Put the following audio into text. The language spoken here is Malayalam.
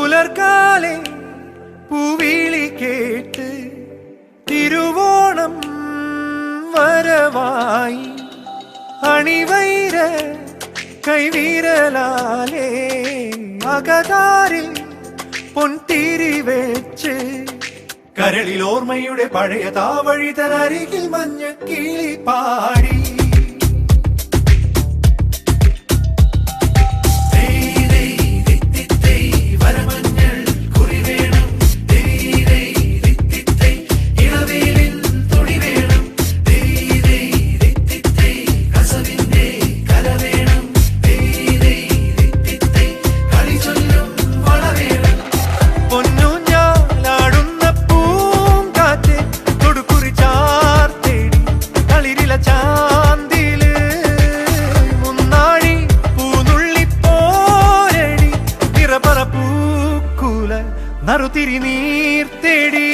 പുലർക്കാലെ പൂവിളി കേട്ട് തിരുവോണം വരവായി അണിവൈര കൈവിരലാലേ അകതാരിൽ പൊൻതിരി വെച്ച് കരളിൽ ഓർമ്മയുടെ പഴയ താവഴി തനരികിൽ മഞ്ഞ കിളി പാടി നറുതിരി നീർ തേടി